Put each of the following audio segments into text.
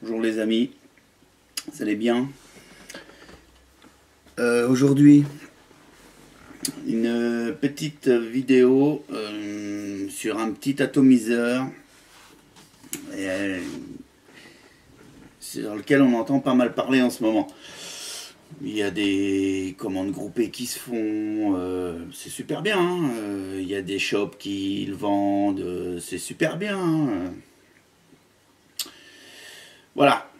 Bonjour les amis, vous allez bien? Aujourd'hui, une petite vidéo sur un petit atomiseur sur lequel on entend pas mal parler en ce moment. Il y a des commandes groupées qui se font, c'est super bien, hein. Il y a des shops qui le vendent, c'est super bien, hein. Voilà.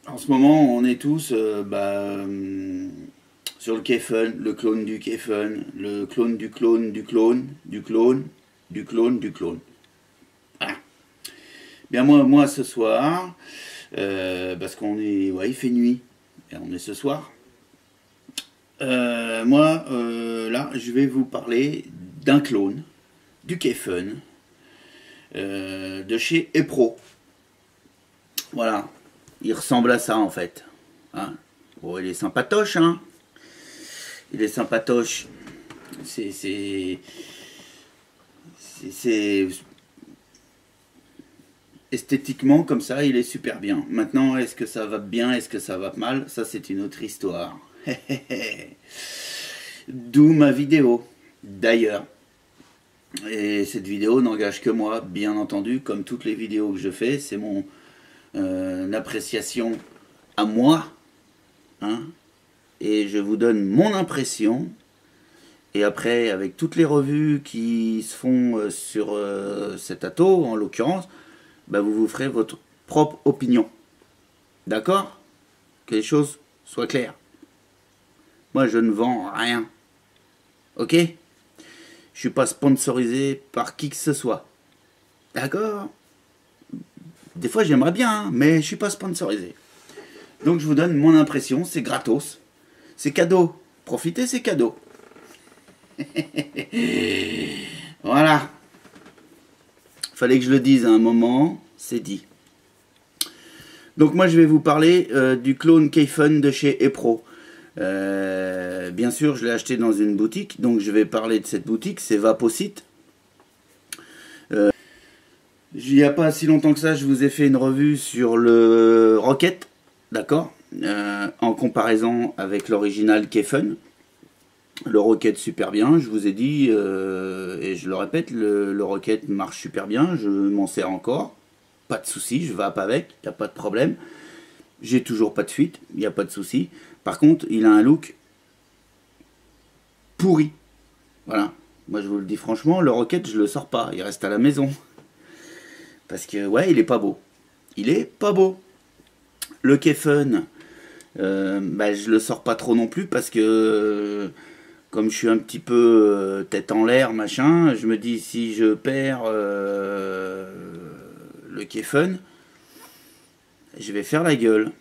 En ce moment, on est tous sur le Kayfun, le clone du Kayfun, le clone du clone du clone, du clone, du clone, du clone. Voilà. Bien moi ce soir, parce qu'on est, ouais, il fait nuit, et on est ce soir. Là, je vais vous parler d'un clone du Kayfun de chez Epro. Voilà. Il ressemble à ça en fait. Hein, bon, il est sympatoche, hein. Il est sympatoche. C'est esthétiquement comme ça, il est super bien. Maintenant, est-ce que ça va bien, est-ce que ça va mal? Ça, c'est une autre histoire. D'où ma vidéo, d'ailleurs. Et cette vidéo n'engage que moi, bien entendu, comme toutes les vidéos que je fais, c'est mon appréciation à moi, hein, et je vous donne mon impression, et après avec toutes les revues qui se font sur cet atto en l'occurrence, bah, vous vous ferez votre propre opinion, d'accord? Que les choses soient claires. Moi je ne vends rien, ok? Je suis pas sponsorisé par qui que ce soit, d'accord? Des fois j'aimerais bien, hein, mais je suis pas sponsorisé. Donc je vous donne mon impression, c'est gratos, c'est cadeau. Profitez, c'est cadeau. Voilà. Fallait que je le dise à un moment, c'est dit. Donc moi je vais vous parler du clone Kayfun de chez Epro. Bien sûr je l'ai acheté dans une boutique, donc je vais parler de cette boutique, c'est Vaposite. Il n'y a pas si longtemps que ça, je vous ai fait une revue sur le Rocket, d'accord, en comparaison avec l'original Kayfun. Le Rocket super bien, je vous ai dit, et je le répète, le Rocket marche super bien, je m'en sers encore, pas de souci, je vape avec, il n'y a pas de problème. J'ai toujours pas de fuite, il n'y a pas de souci. Par contre, il a un look pourri. Voilà, moi je vous le dis franchement, le Rocket je le sors pas, il reste à la maison. Parce que ouais, il est pas beau. Il est pas beau. Le Kayfun, je le sors pas trop non plus parce que comme je suis un petit peu tête en l'air, machin, je me dis si je perds le Kayfun, je vais faire la gueule.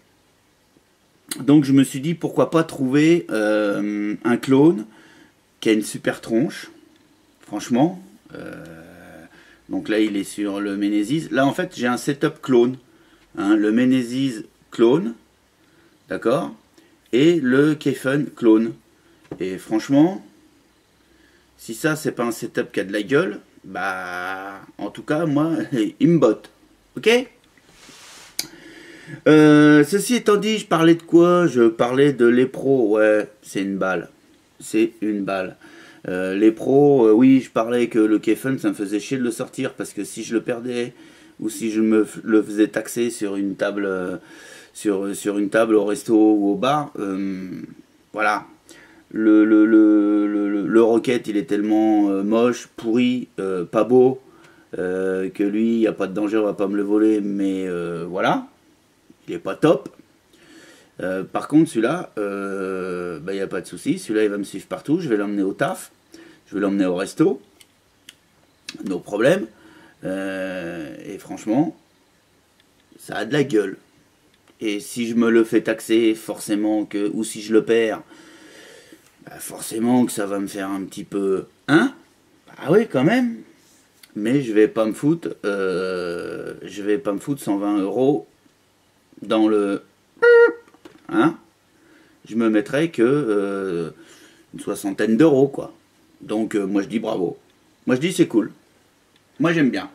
Donc je me suis dit pourquoi pas trouver un clone qui a une super tronche, franchement. Donc là il est sur le Menezes. Là en fait j'ai un setup clone, hein, le Menezes clone, d'accord, et le Kayfun clone. Et franchement, si ça c'est pas un setup qui a de la gueule, bah en tout cas moi il me botte, ok. Ceci étant dit, je parlais de quoi? Je parlais de l'Epro, ouais, c'est une balle, c'est une balle. L'Epro, oui, je parlais que le Kayfun ça me faisait chier de le sortir parce que si je le perdais ou si je me le faisais taxer sur une table, sur une table au resto ou au bar, voilà. Le Rocket il est tellement moche, pourri, pas beau, que lui, il n'y a pas de danger, on va pas me le voler, mais voilà, il est pas top. Par contre, celui-là, il n'y a pas de souci, celui-là il va me suivre partout, je vais l'emmener au taf, je vais l'emmener au resto, no problème, et franchement, ça a de la gueule. Et si je me le fais taxer, forcément que, ou si je le perds, forcément que ça va me faire un petit peu, hein? Ah oui, quand même. Mais je vais pas me foutre, 120 € dans le, hein? Je me mettrai que une soixantaine d'euros, quoi. Donc moi je dis bravo. Moi je dis c'est cool. Moi j'aime bien.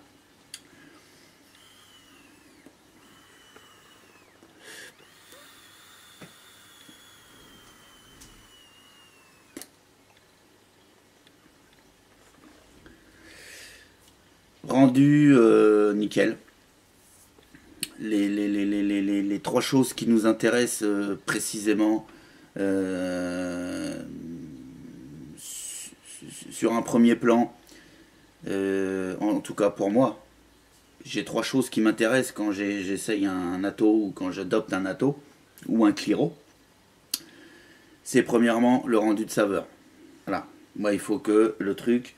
rendu nickel. Les trois choses qui nous intéressent précisément sur un premier plan, en tout cas pour moi, j'ai trois choses qui m'intéressent quand j'essaye un atto ou quand j'adopte un atto ou un cliro. C'est premièrement le rendu de saveur. Voilà. Moi, il faut que le truc,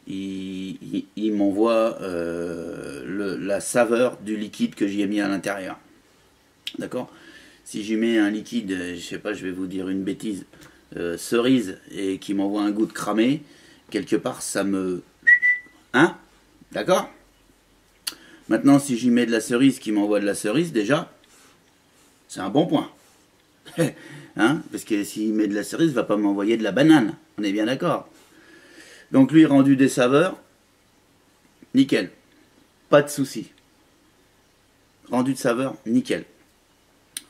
il m'envoie la saveur du liquide que j'y ai mis à l'intérieur. D'accord? Si j'y mets un liquide, je sais pas, je vais vous dire une bêtise, cerise, et qui m'envoie un goût de cramé, quelque part, ça me... Hein? D'accord? Maintenant, si j'y mets de la cerise qui m'envoie de la cerise, déjà, c'est un bon point. Hein? Parce que s'il met de la cerise, il va pas m'envoyer de la banane. On est bien d'accord. Donc lui, rendu des saveurs, nickel. Pas de souci. Rendu de saveur, nickel.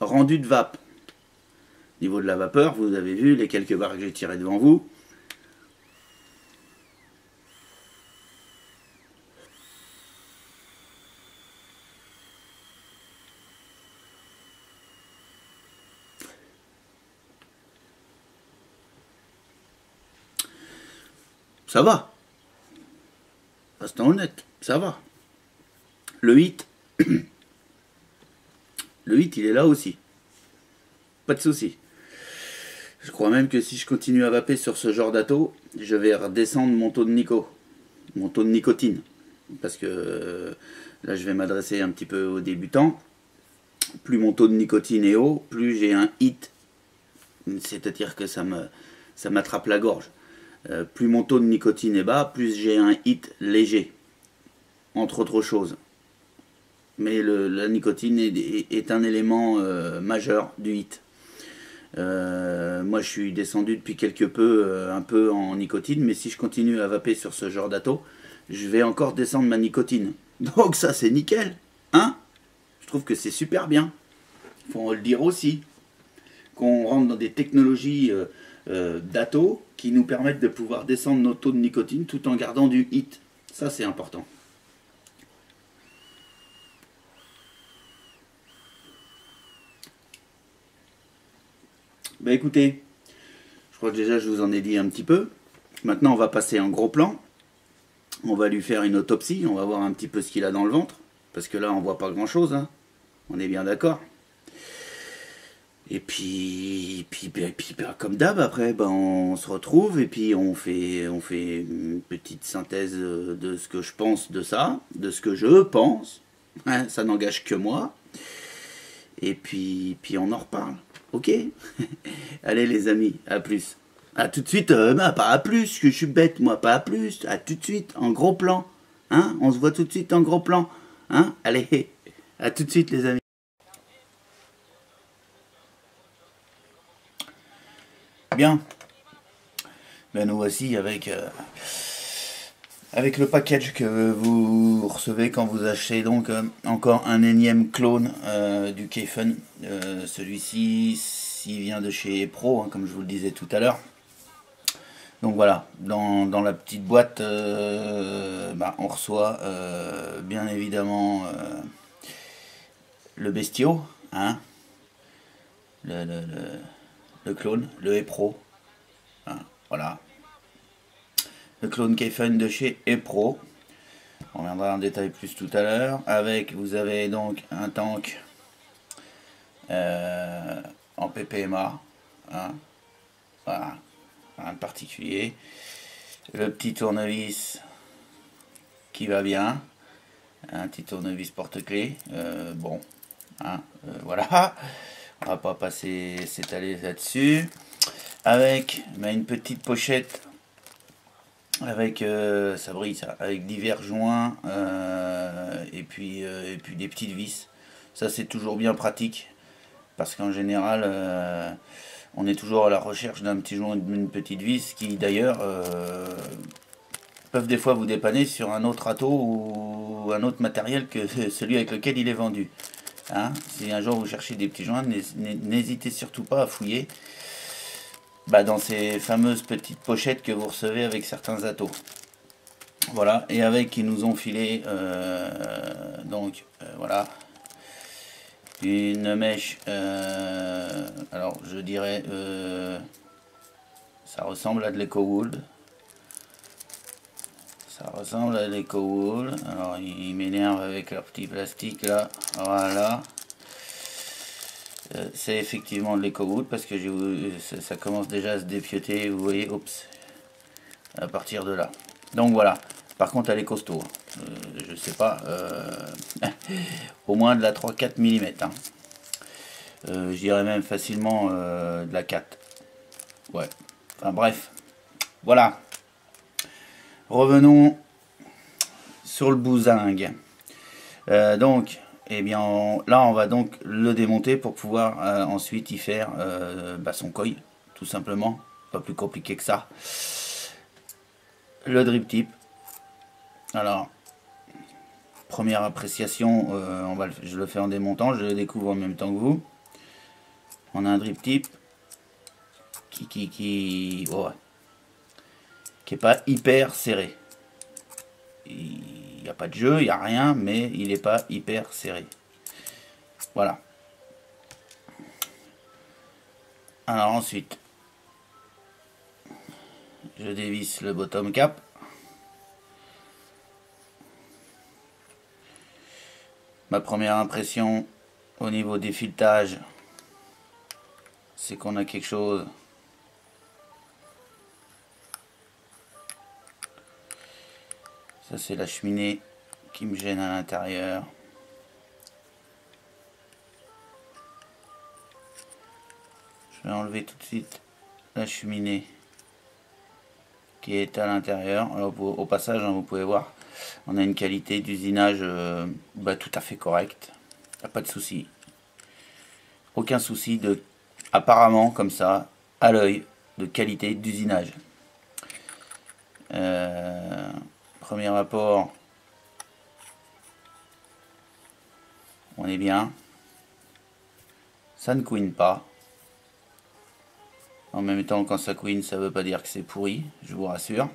Rendu de vape. Niveau de la vapeur, vous avez vu les quelques barres que j'ai tirées devant vous. Ça va. Restons honnêtes, ça va. Le 8, le 8, il est là aussi. Pas de souci. Je crois même que si je continue à vaper sur ce genre d'atto, je vais redescendre mon taux de mon taux de nicotine. Parce que là, je vais m'adresser un petit peu aux débutants. Plus mon taux de nicotine est haut, plus j'ai un hit. C'est-à-dire que ça m'attrape la gorge. Plus mon taux de nicotine est bas, plus j'ai un hit léger, entre autres choses. Mais la nicotine est un élément majeur du hit. Moi je suis descendu depuis quelque peu un peu en nicotine, mais si je continue à vaper sur ce genre d'atto, je vais encore descendre ma nicotine. Donc ça c'est nickel, hein? Je trouve que c'est super bien. Il faut le dire aussi. Qu'on rentre dans des technologies d'atto qui nous permettent de pouvoir descendre nos taux de nicotine tout en gardant du hit. Ça, c'est important. Ben écoutez, je crois que déjà je vous en ai dit un petit peu. Maintenant, on va passer en gros plan. On va lui faire une autopsie. On va voir un petit peu ce qu'il a dans le ventre. Parce que là, on voit pas grand-chose. Hein. On est bien d'accord. Et puis comme d'hab, après, ben, on se retrouve et puis on fait une petite synthèse de ce que je pense de ça, de ce que je pense. Hein, ça n'engage que moi. Et puis on en reparle. Ok? Allez les amis, à plus. À tout de suite, pas à plus, que je suis bête, moi, pas à plus. À tout de suite, en gros plan. Hein? On se voit tout de suite en gros plan. Hein? Allez, à tout de suite les amis. Bien, ben nous voici avec le package que vous recevez quand vous achetez donc encore un énième clone du Kayfun. Celui-ci, il vient de chez Pro, hein, comme je vous le disais tout à l'heure. Donc voilà, dans la petite boîte, on reçoit bien évidemment le bestiau, hein, le clone, le E-Pro. Hein, voilà. Le clone Kayfun de chez E-Pro. On reviendra en détail plus tout à l'heure. Vous avez donc un tank en PPMA. Hein, voilà. Rien de particulier. Le petit tournevis qui va bien. Un petit tournevis porte-clés. Bon. Hein, voilà. On va pas s'étaler là-dessus. Avec une petite pochette avec ça brille ça, avec divers joints et puis des petites vis. Ça c'est toujours bien pratique parce qu'en général on est toujours à la recherche d'un petit joint, d'une petite vis qui d'ailleurs peuvent des fois vous dépanner sur un autre atto ou un autre matériel que celui avec lequel il est vendu. Hein, si un jour vous cherchez des petits joints, n'hésitez surtout pas à fouiller dans ces fameuses petites pochettes que vous recevez avec certains attos. Voilà, et avec ils nous ont filé voilà, une mèche, alors je dirais ça ressemble à de l'EcoWool. Ça ressemble à l'EcoWool. Alors ils m'énervent avec leur petit plastique là. Voilà. C'est effectivement de l'EcoWool parce que ça commence déjà à se dépiauter. Vous voyez, oups, à partir de là. Donc voilà. Par contre, elle est costaud. Je sais pas. Au moins de la 3-4 mm. Hein. Je dirais même facilement de la 4. Ouais. Enfin bref. Voilà. Revenons sur le bousingue. Donc, eh bien, là, on va donc le démonter pour pouvoir ensuite y faire son coil, tout simplement. Pas plus compliqué que ça. Le drip tip. Alors, première appréciation, je le fais en démontant, je le découvre en même temps que vous. On a un drip tip qui est pas hyper serré. Il n'y a pas de jeu, il n'y a rien, mais il n'est pas hyper serré. Voilà. Alors ensuite, je dévisse le bottom cap. Ma première impression au niveau des filetages, c'est qu'on a quelque chose ça c'est la cheminée qui me gêne à l'intérieur. Je vais enlever tout de suite la cheminée qui est à l'intérieur. Au passage, hein, vous pouvez voir, on a une qualité d'usinage tout à fait correcte. Il n'y a pas de souci. Aucun souci de, apparemment, comme ça, à l'œil, de qualité d'usinage. Premier rapport, on est bien. Ça ne couine pas. En même temps, quand ça couine, ça veut pas dire que c'est pourri, je vous rassure.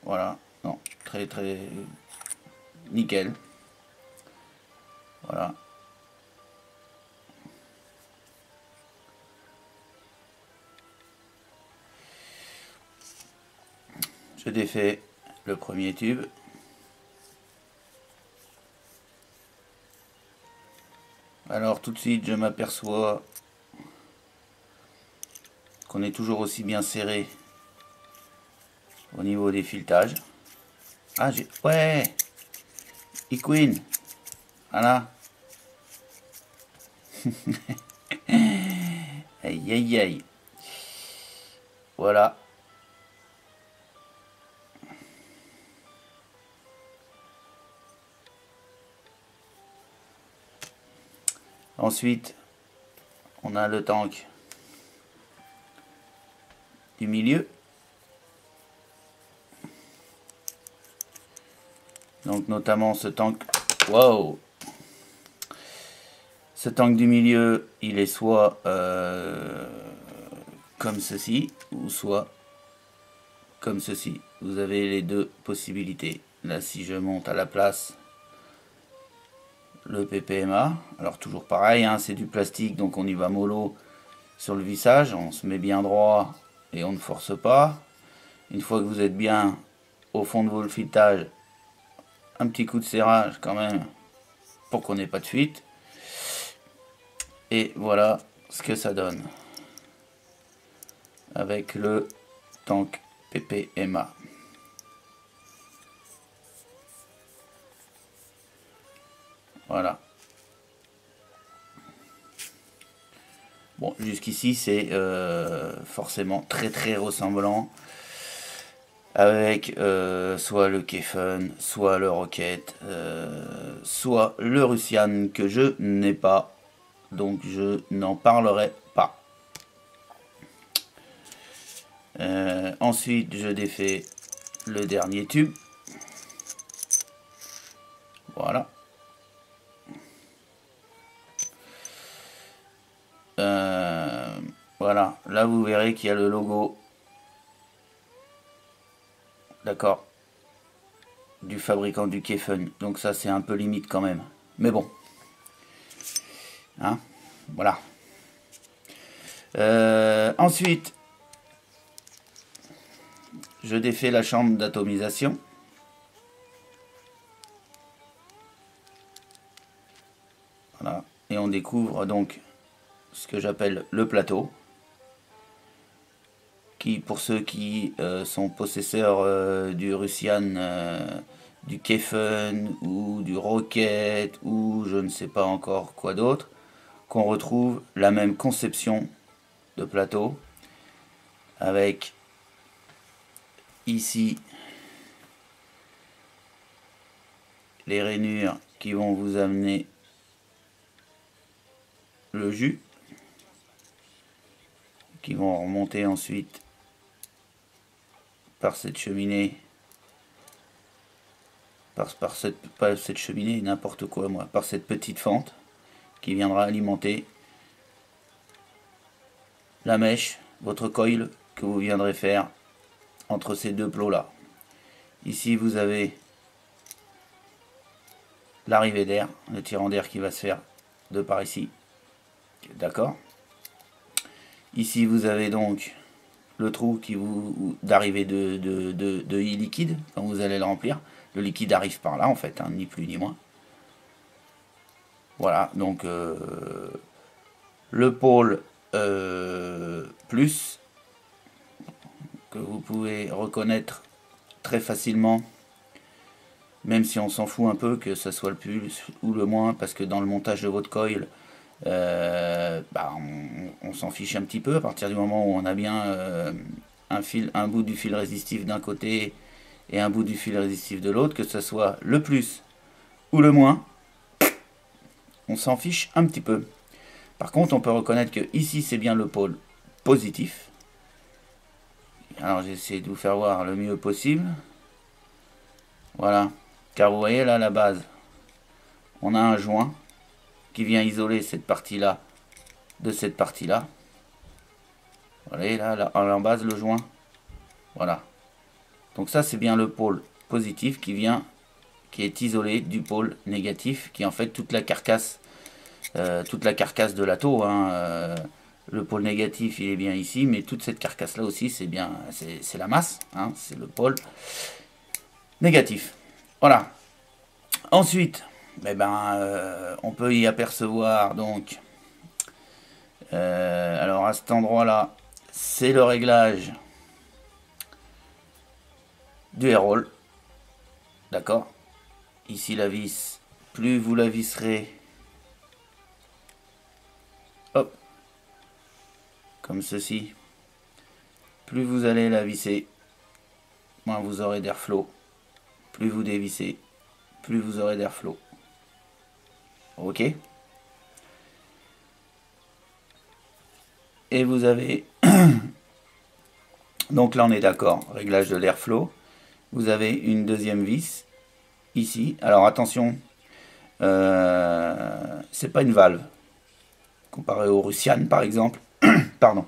Voilà, non, très très nickel. Voilà. Je défais le premier tube. Alors tout de suite, je m'aperçois qu'on est toujours aussi bien serré au niveau des filetages. Ah, ouais, il couine. Voilà. Aïe aïe aïe. Voilà. Ensuite, on a le tank du milieu. Donc notamment ce tank. Wow. Ce tank du milieu, il est soit comme ceci, ou soit comme ceci. Vous avez les deux possibilités. Là, si je monte à la place le PPMA, alors toujours pareil, hein, c'est du plastique, donc on y va mollo sur le vissage, on se met bien droit et on ne force pas. Une fois que vous êtes bien au fond de vos filetages, un petit coup de serrage quand même pour qu'on n'ait pas de fuite. Et voilà ce que ça donne avec le tank PPMA. Voilà. Bon, jusqu'ici c'est forcément très très ressemblant avec soit le Kefun, soit le Rocket, soit le Russian que je n'ai pas, donc je n'en parlerai pas. Ensuite, je défais le dernier tube. Voilà. Voilà, là vous verrez qu'il y a le logo d'accord, du fabricant du Keifen. Donc ça c'est un peu limite quand même. Mais bon. Hein, voilà. Ensuite, je défais la chambre d'atomisation. Voilà. Et on découvre donc ce que j'appelle le plateau. Qui, pour ceux qui sont possesseurs du Russian, du Keifen ou du Rocket ou je ne sais pas encore quoi d'autre, qu'on retrouve la même conception de plateau avec ici les rainures qui vont vous amener le jus, qui vont remonter ensuite par cette cheminée, pas cette cheminée, n'importe quoi moi, par cette petite fente qui viendra alimenter la mèche, votre coil que vous viendrez faire entre ces deux plots là. Ici vous avez l'arrivée d'air, le tirant d'air qui va se faire de par ici, d'accord. Ici vous avez donc le trou qui vous d'arrivée de liquide quand vous allez le remplir. Le liquide arrive par là en fait, hein, ni plus ni moins. Voilà, donc le pôle plus que vous pouvez reconnaître très facilement, même si on s'en fout un peu que ce soit le plus ou le moins, parce que dans le montage de votre coil, on s'en fiche un petit peu à partir du moment où on a bien un bout du fil résistif d'un côté et un bout du fil résistif de l'autre, que ce soit le plus ou le moins, on s'en fiche un petit peu. Par contre, on peut reconnaître que ici c'est bien le pôle positif. Alors j'ai essayé de vous faire voir le mieux possible. Voilà, car vous voyez là la base, on a un joint qui vient isoler cette partie là de cette partie là. Vous voyez là en base le joint. Voilà. Donc ça c'est bien le pôle positif qui est isolé du pôle négatif, qui est en fait toute la carcasse de la taux. Hein. Le pôle négatif il est bien ici, mais toute cette carcasse là aussi c'est bien, c'est la masse, hein, c'est le pôle négatif. Voilà. Ensuite, on peut y apercevoir donc, alors à cet endroit là, c'est le réglage du air roll, d'accord. Ici la vis, plus vous la visserez, hop, comme ceci, plus vous allez la visser, moins vous aurez d'airflow. Plus vous dévissez, plus vous aurez d'airflow. Ok. Et vous avez donc là on est d'accord, réglage de l'airflow. Vous avez une deuxième vis ici. Alors attention, c'est pas une valve comparé au Russian par exemple. Pardon.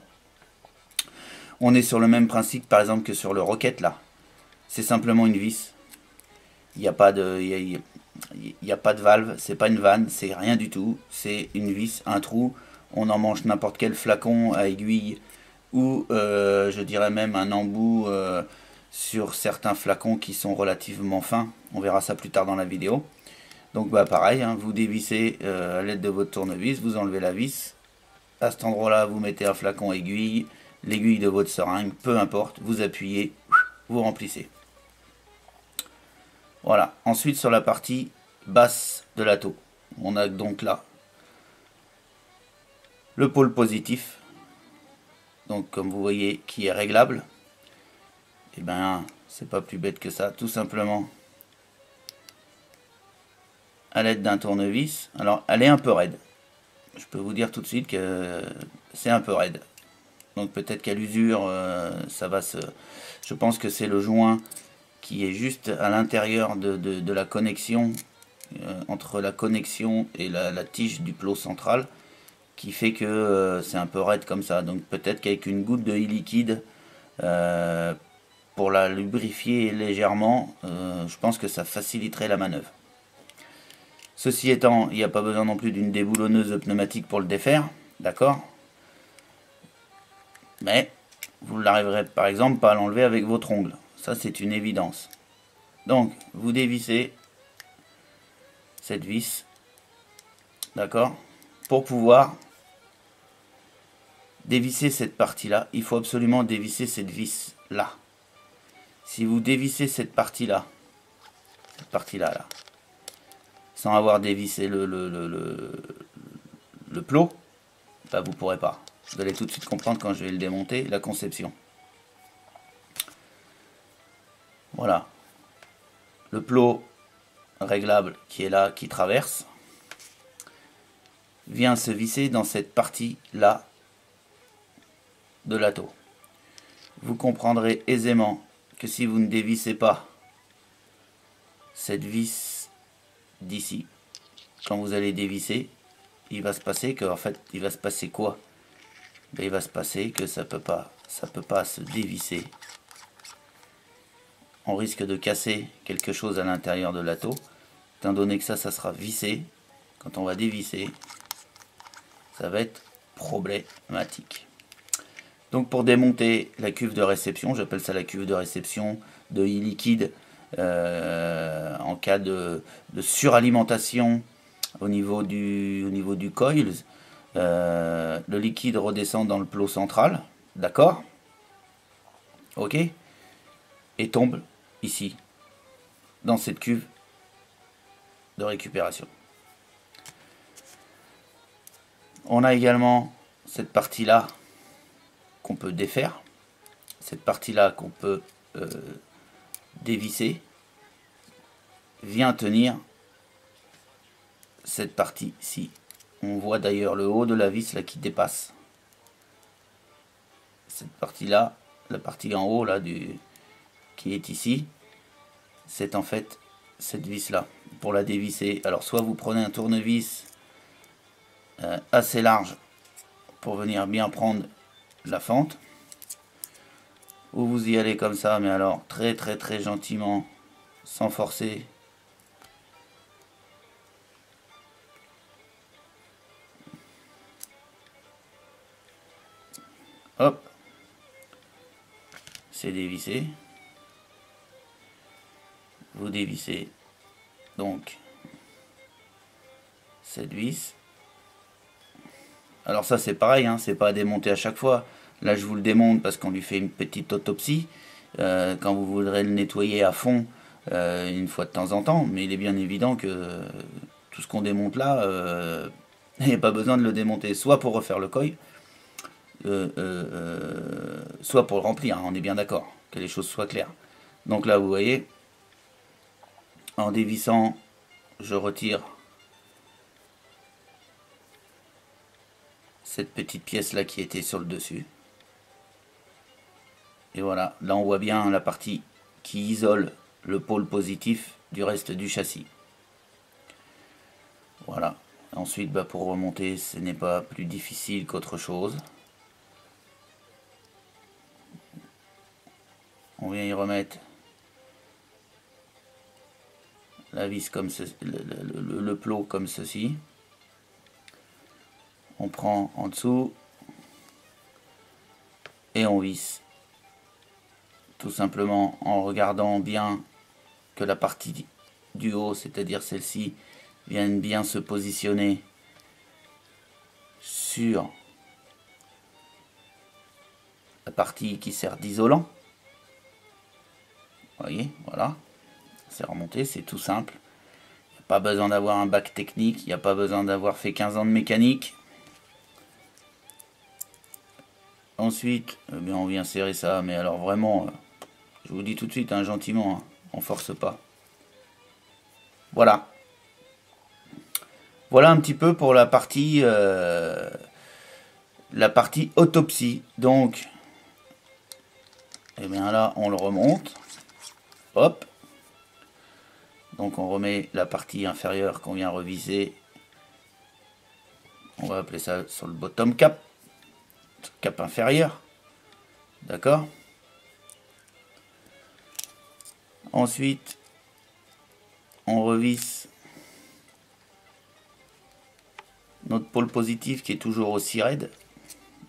On est sur le même principe par exemple que sur le Rocket là. C'est simplement une vis. Il n'y a pas de, il y a pas de valve, c'est pas une vanne, c'est rien du tout. C'est une vis, un trou. On en mange n'importe quel flacon à aiguille ou je dirais même un embout sur certains flacons qui sont relativement fins. On verra ça plus tard dans la vidéo. Donc pareil, hein, vous dévissez à l'aide de votre tournevis, vous enlevez la vis. À cet endroit-là, vous mettez un flacon aiguille, l'aiguille de votre seringue, peu importe, vous appuyez, vous remplissez. Voilà. Ensuite, sur la partie basse de la taux, on a donc là le pôle positif, donc comme vous voyez, qui est réglable. Et c'est pas plus bête que ça, tout simplement à l'aide d'un tournevis. Alors, elle est un peu raide. Je peux vous dire tout de suite que c'est un peu raide. Donc peut-être qu'à l'usure, ça va se... Je pense que c'est le joint qui est juste à l'intérieur de la connexion, entre la connexion et la tige du plot central, qui fait que c'est un peu raide comme ça. Donc peut-être qu'avec une goutte de liquide, pour la lubrifier légèrement, je pense que ça faciliterait la manœuvre. Ceci étant, il n'y a pas besoin non plus d'une déboulonneuse pneumatique pour le défaire, d'accord? Mais vous n'arriverez par exemple pas à l'enlever avec votre ongle. Ça, c'est une évidence. Donc, vous dévissez cette vis, d'accord? Pour pouvoir dévisser cette partie-là, il faut absolument dévisser cette vis-là. Si vous dévissez cette partie-là, là, sans avoir dévissé le plot, bah vous ne pourrez pas. Vous allez tout de suite comprendre quand je vais le démonter, la conception. Voilà. Le plot réglable qui est là, qui traverse, vient se visser dans cette partie-là de l'atto. Vous comprendrez aisément que si vous ne dévissez pas cette vis d'ici, quand vous allez dévisser, il va se passer que, en fait, il va se passer quoi? Ben, il va se passer que ça peut pas se dévisser. On risque de casser quelque chose à l'intérieur de l'atto, étant donné que ça sera vissé. Quand on va dévisser, ça va être problématique. Donc pour démonter la cuve de réception, j'appelle ça la cuve de réception de e-liquide, en cas de suralimentation au niveau du coil, le liquide redescend dans le plot central, d'accord, ok, et tombe ici, dans cette cuve de récupération. On a également cette partie-là qu'on peut défaire, cette partie-là qu'on peut dévisser, vient tenir cette partie-ci. On voit d'ailleurs le haut de la vis là qui dépasse. Cette partie-là, la partie en haut là qui est ici, c'est en fait cette vis-là. Pour la dévisser, alors soit vous prenez un tournevis assez large pour venir bien prendre la fente, ou vous y allez comme ça, mais alors très très très gentiment, sans forcer. Hop, c'est dévissé. Vous dévissez donc cette vis. Alors ça c'est pareil, hein, c'est pas à démonter à chaque fois. Là je vous le démonte parce qu'on lui fait une petite autopsie. Quand vous voudrez le nettoyer à fond une fois de temps en temps. Mais il est bien évident que tout ce qu'on démonte là, il n'y a pas besoin de le démonter. Soit pour refaire le coil, soit pour le remplir, hein, on est bien d'accord, que les choses soient claires. Donc là vous voyez, en dévissant, je retire cette petite pièce là qui était sur le dessus. Et voilà, là on voit bien la partie qui isole le pôle positif du reste du châssis. Voilà. Ensuite, bah, pour remonter, ce n'est pas plus difficile qu'autre chose. On vient y remettre la vis comme ceci, le plot comme ceci. On prend en dessous et on visse. Tout simplement en regardant bien que la partie du haut, c'est-à-dire celle-ci, vienne bien se positionner sur la partie qui sert d'isolant. Vous voyez, voilà, c'est remonté, c'est tout simple. Il n'y a pas besoin d'avoir un bac technique, il n'y a pas besoin d'avoir fait 15 ans de mécanique. Ensuite, eh bien, on vient serrer ça, mais alors vraiment, je vous dis tout de suite, hein, gentiment, hein, on force pas. Voilà. Voilà un petit peu pour la partie autopsie. Donc, eh bien là, on le remonte. Hop. Donc on remet la partie inférieure qu'on vient reviser. On va appeler ça sur le bottom cap. Cap inférieur. D'accord. Ensuite, on revisse notre pôle positif qui est toujours aussi raide.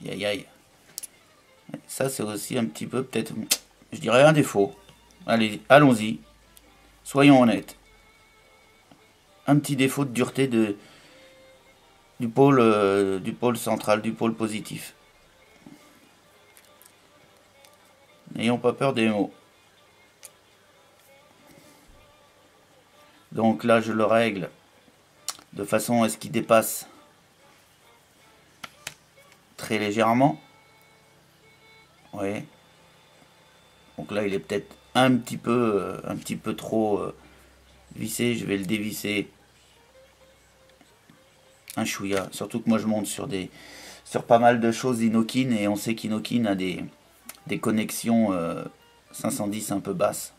Aïe aïe. Ça c'est aussi un petit peu peut-être, je dirais, un défaut. Allez, allons-y. Soyons honnêtes. Un petit défaut de dureté du pôle central, du pôle positif. N'ayons pas peur des mots. Donc là, je le règle de façon à ce qu'il dépasse très légèrement. Oui. Donc là, il est peut-être un petit peu trop vissé. Je vais le dévisser un chouïa. Surtout que moi, je monte sur pas mal de choses Inokin, et on sait qu'Inokin a des connexions 510 un peu basses,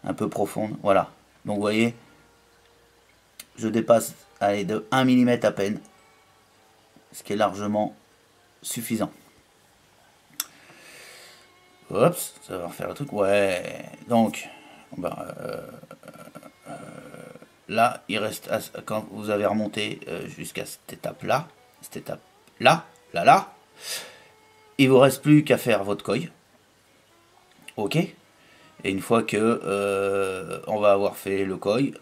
un peu profondes. Voilà. Donc vous voyez, je dépasse, allez, de 1 mm à peine, ce qui est largement suffisant. Oups, ça va refaire le truc. Ouais. Donc, bah, là, il reste, quand vous avez remonté jusqu'à cette étape-là, là, il vous reste plus qu'à faire votre coille. Ok. Et une fois que on va avoir fait le coille,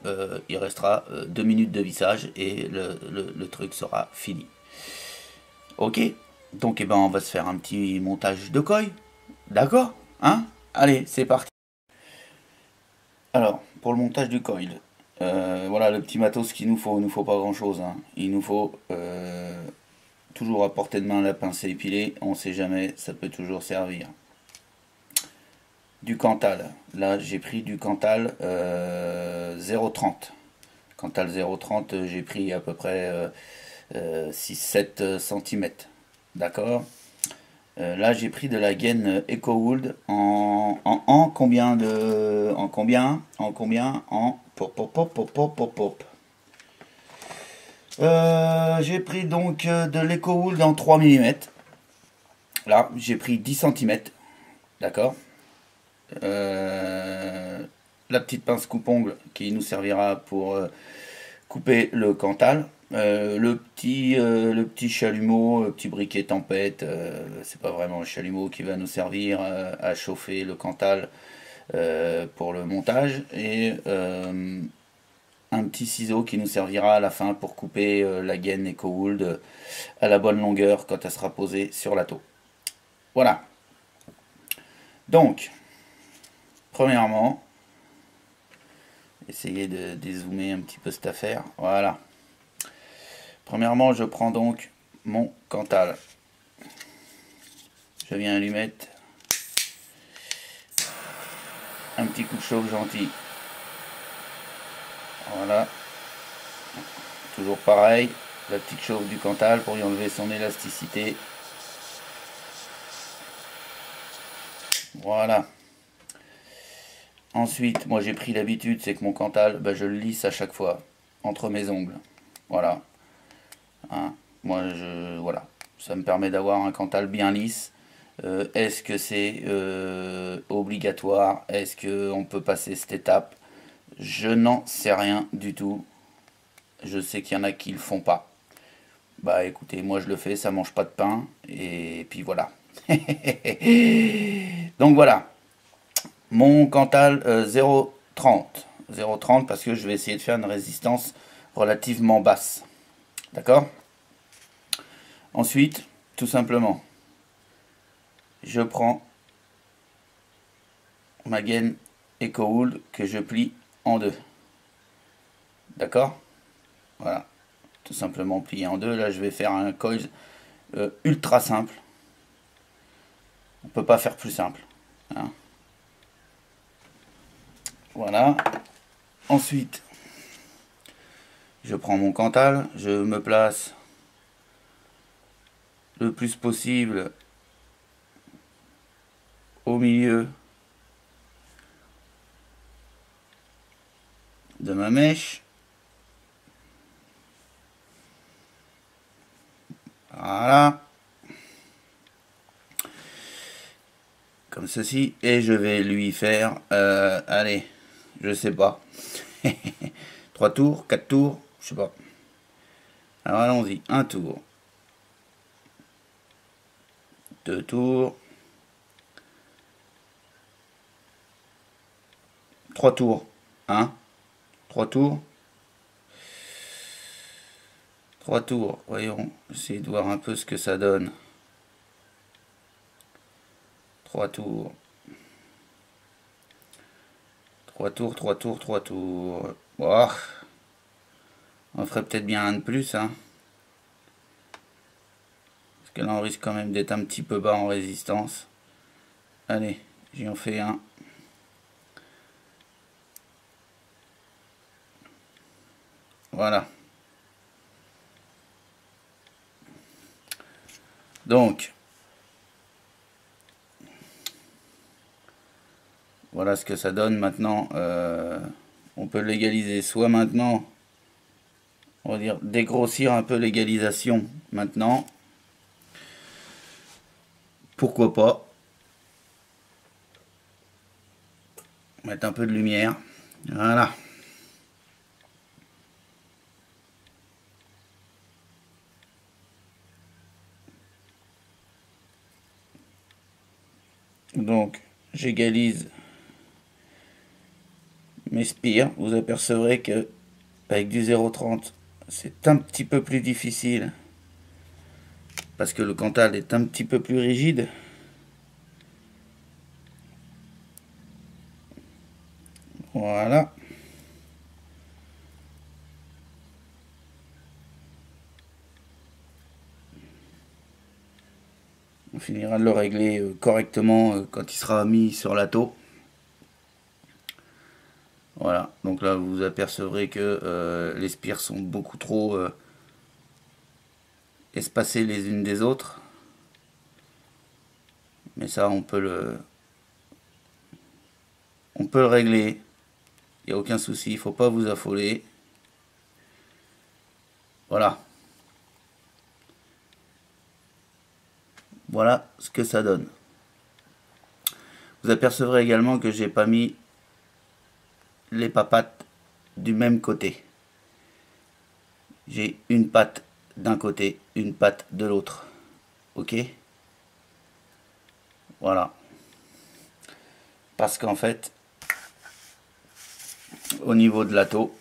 il restera 2 minutes de vissage et le truc sera fini. Ok. Donc, eh ben, on va se faire un petit montage de coille. D'accord? Hein? Allez, c'est parti. Alors, pour le montage du coil, voilà le petit matos qu'il nous faut. Il nous faut pas grand chose, hein. Il nous faut toujours à portée de main la pince épilée. On sait jamais, ça peut toujours servir. Du Cantal. Là, j'ai pris du Cantal 0,30. Cantal 0,30, j'ai pris à peu près 6-7 cm. D'accord? Là, j'ai pris de la gaine EcoWood en combien de... En combien? En combien? En... Pop, pop, pop, pop, pop, pop, pop. J'ai pris donc de l'EcoWood en 3 mm. Là, j'ai pris 10 cm. D'accord? La petite pince coupe-ongle qui nous servira pour couper le Cantal. Le petit chalumeau, le petit briquet tempête, c'est pas vraiment le chalumeau qui va nous servir à chauffer le Cantal pour le montage, et un petit ciseau qui nous servira à la fin pour couper la gaine EcoWood à la bonne longueur quand elle sera posée sur la taux. Voilà. Donc, premièrement, essayez de dézoomer un petit peu cette affaire. Voilà. Premièrement, je prends donc mon Cantal. Je viens lui mettre un petit coup de chauffe gentil. Voilà. Toujours pareil, la petite chauffe du Cantal pour lui enlever son élasticité. Voilà. Ensuite, moi j'ai pris l'habitude, c'est que mon Cantal, je le lisse à chaque fois entre mes ongles. Voilà. Hein, moi, voilà. Ça me permet d'avoir un Cantal bien lisse. Est-ce que c'est obligatoire? Est-ce qu'on peut passer cette étape? Je n'en sais rien du tout. Je sais qu'il y en a qui le font pas. Bah écoutez, moi je le fais, ça mange pas de pain. Et puis voilà. Donc voilà. Mon Cantal 0,30. 0,30 parce que je vais essayer de faire une résistance relativement basse. D'accord? Ensuite, tout simplement, je prends ma gaine EcoWood que je plie en deux. D'accord? Voilà. Tout simplement plié en deux. Là, je vais faire un coil ultra simple. On ne peut pas faire plus simple. Hein. Voilà. Ensuite, je prends mon Cantal. Je me place le plus possible au milieu de ma mèche. Voilà. comme ceci. Et je vais lui faire, allez, je sais pas. 3 tours, 4 tours, je sais pas. Alors allons-y, 1 tour. 2 tours. 3 tours. 1. 3 tours. 3 tours. Voyons, essayer de voir un peu ce que ça donne. 3 tours. 3 tours, 3 tours, 3 tours. Oh. On ferait peut-être bien un de plus, hein. Parce que là, on risque quand même d'être un petit peu bas en résistance. Allez, j'y en fais un. Voilà. Donc, voilà ce que ça donne maintenant. On peut l'égaliser soit maintenant, on va dire dégrossir un peu l'égalisation maintenant. Pourquoi pas mettre un peu de lumière. Voilà. Donc, j'égalise mes spires. Vous apercevrez que avec du 0,30, c'est un petit peu plus difficile parce que le Cantal est un petit peu plus rigide. Voilà. On finira de le régler correctement quand il sera mis sur la taux. Voilà, donc là vous apercevrez que les spires sont beaucoup trop espacées les unes des autres. Mais ça on peut le régler. Il n'y a aucun souci, il ne faut pas vous affoler. Voilà. Voilà ce que ça donne. Vous apercevrez également que j'ai pas mis les papates du même côté. J'ai une patte d'un côté, une patte de l'autre. Ok? Voilà. Parce qu'en fait, au niveau de la taux,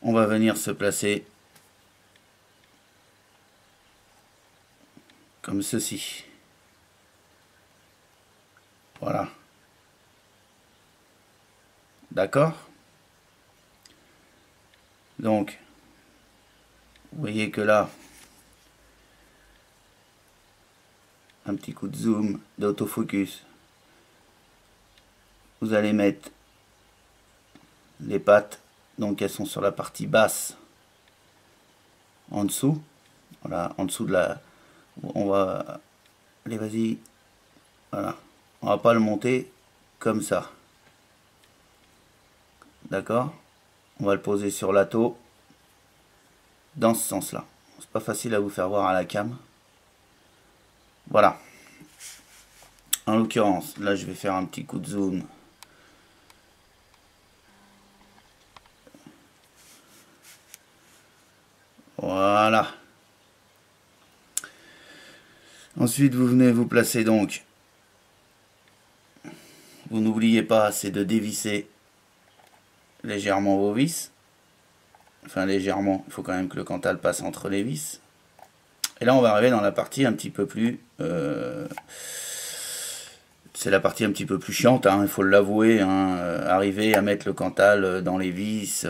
on va venir se placer comme ceci. Voilà. D'accord? Donc, vous voyez que là, un petit coup de zoom, d'autofocus. Vous allez mettre les pattes, donc elles sont sur la partie basse, en dessous. Voilà, en dessous de la... On va... Allez, vas-y. Voilà. On va pas le monter comme ça. D'accord? On va le poser sur la taux dans ce sens-là. C'est pas facile à vous faire voir à la cam. Voilà. En l'occurrence, là je vais faire un petit coup de zoom. Voilà. Ensuite, vous venez vous placer donc. Vous n'oubliez pas, c'est de dévisser légèrement vos vis. Enfin, légèrement. Il faut quand même que le Cantal passe entre les vis. Et là, on va arriver dans la partie un petit peu plus... c'est la partie un petit peu plus chiante, hein, il faut l'avouer. Hein, arriver à mettre le Cantal dans les vis.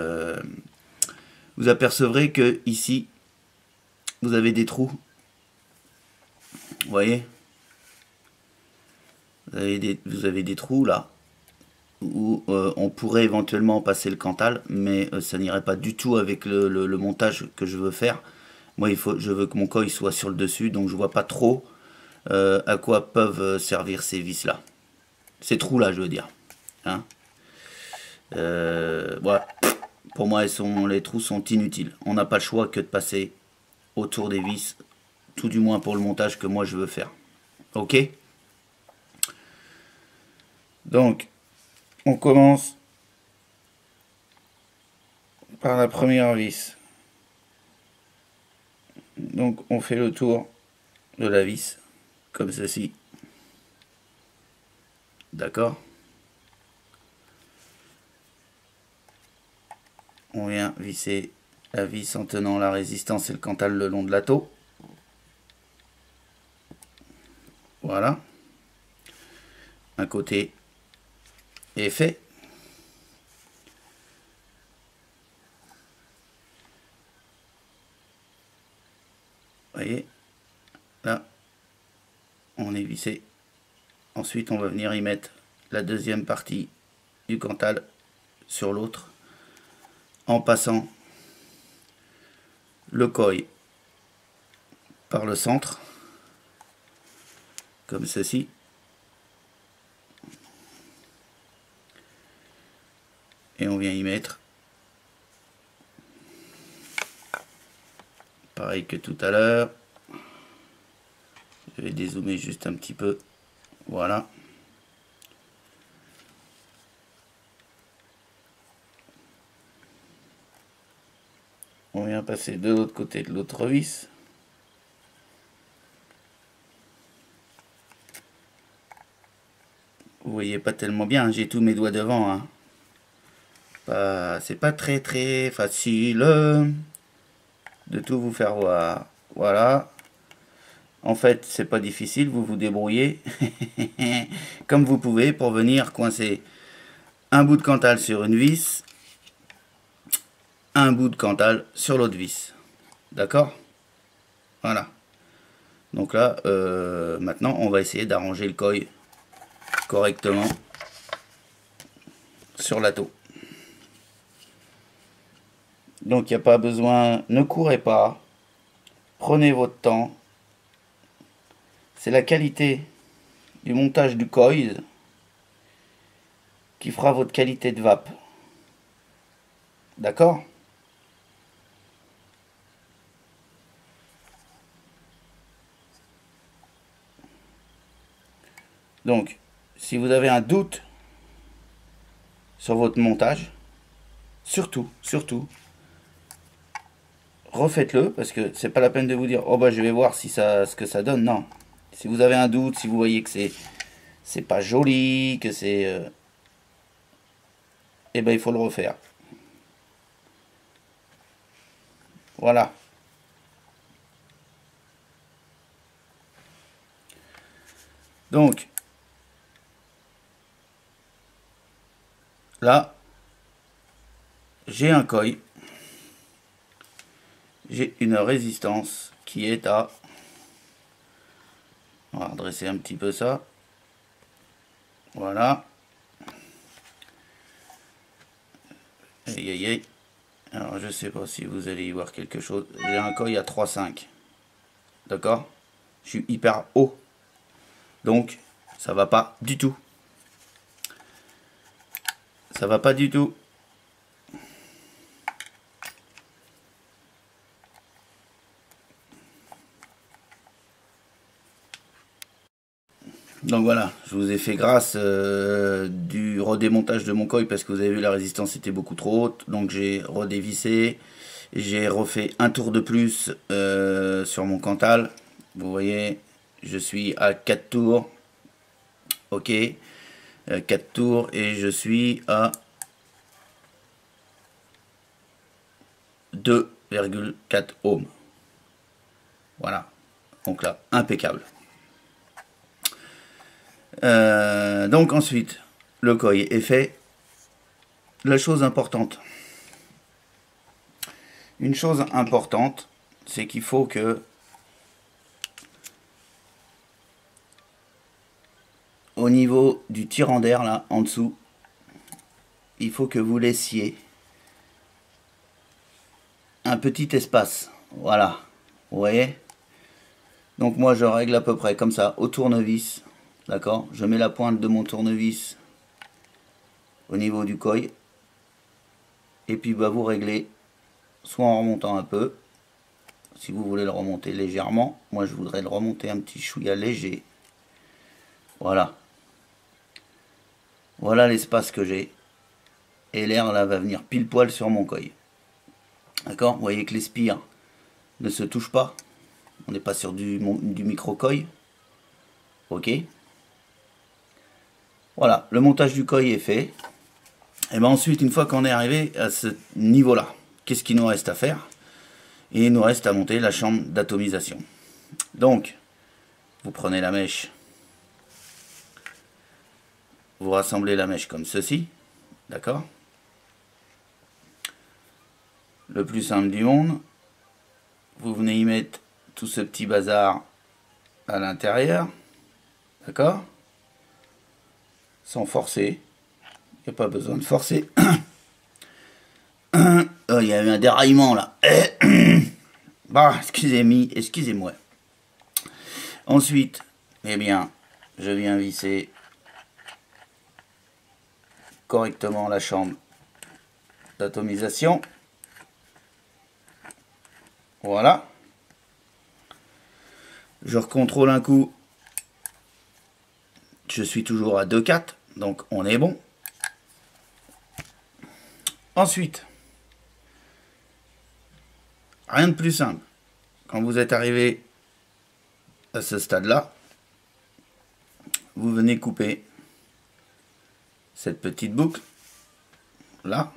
Vous apercevrez que ici, vous avez des trous. Vous voyez, vous avez des trous là où on pourrait éventuellement passer le Cantal, mais ça n'irait pas du tout avec le montage que je veux faire. Moi, je veux que mon coil soit sur le dessus, donc je vois pas trop à quoi peuvent servir ces vis là. Ces trous là, je veux dire. Hein, voilà. Pour moi, les trous sont inutiles. On n'a pas le choix que de passer autour des vis, tout du moins pour le montage que moi je veux faire. Ok? Donc, on commence par la première vis. Donc, on fait le tour de la vis, comme ceci. D'accord? On vient visser la vis en tenant la résistance et le cantal le long de la taux. Voilà. Un côté est fait. Vous voyez, là, on est vissé. Ensuite, on va venir y mettre la deuxième partie du cantal sur l'autre en passant le coil par le centre, comme ceci. Et on vient y mettre, pareil que tout à l'heure. Je vais dézoomer juste un petit peu. Voilà. On vient passer de l'autre côté de l'autre vis. Vous voyez pas tellement bien, j'ai tous mes doigts devant. Hein. C'est pas très facile de tout vous faire voir. Voilà. En fait, c'est pas difficile, vous vous débrouillez comme vous pouvez pour venir coincer un bout de cantal sur une vis, un bout de cantal sur l'autre vis. D'accord? Voilà. Donc là, maintenant, on va essayer d'arranger le coil correctement sur la taux. Donc, il n'y a pas besoin, ne courez pas, prenez votre temps. C'est la qualité du montage du coil qui fera votre qualité de vape. D'accord? Donc, si vous avez un doute sur votre montage, surtout, refaites-le, parce que c'est pas la peine de vous dire, oh bah je vais voir si ça, ce que ça donne. Non. Si vous avez un doute, si vous voyez que c'est pas joli, que c'est... eh ben il faut le refaire. Voilà. Donc, là, j'ai un coil. J'ai une résistance qui est à... On va redresser un petit peu ça. Voilà. Aïe aïe aïe. Alors je sais pas si vous allez y voir quelque chose. J'ai un coil à 3,5. D'accord? Je suis hyper haut. Donc ça va pas du tout. Ça va pas du tout. Donc voilà, je vous ai fait grâce du redémontage de mon coil parce que vous avez vu la résistance était beaucoup trop haute. Donc j'ai redévissé, j'ai refait un tour de plus sur mon cantal. Vous voyez, je suis à 4 tours. Ok, 4 tours et je suis à 2,4 ohms. Voilà, donc là, impeccable. Donc ensuite, le coil est fait. La chose importante. Une chose importante, c'est qu'il faut que au niveau du tirant d'air là en dessous, il faut que vous laissiez un petit espace. Voilà, vous voyez. Donc moi je règle à peu près comme ça au tournevis. D'accord, je mets la pointe de mon tournevis au niveau du coil. Et puis bah, vous réglez soit en remontant un peu, si vous voulez le remonter légèrement. Moi je voudrais le remonter un petit chouïa léger. Voilà. Voilà l'espace que j'ai. Et l'air là va venir pile poil sur mon coil. D'accord? Vous voyez que les spires ne se touchent pas. On n'est pas sur du micro-coil. Ok. Voilà, le montage du coil est fait. Et bien ensuite, une fois qu'on est arrivé à ce niveau-là, qu'est-ce qu'il nous reste à faire? Et il nous reste à monter la chambre d'atomisation. Donc, vous prenez la mèche, vous rassemblez la mèche comme ceci, d'accord? Le plus simple du monde, vous venez y mettre tout ce petit bazar à l'intérieur, d'accord? Sans forcer, il n'y a pas besoin de forcer. Il y a eu un déraillement là. Bah, excusez-moi. Ensuite, eh bien, je viens visser correctement la chambre d'atomisation. Voilà. Je recontrôle un coup. Je suis toujours à 2,4, donc on est bon. Ensuite, rien de plus simple. Quand vous êtes arrivé à ce stade-là, vous venez couper cette petite boucle là.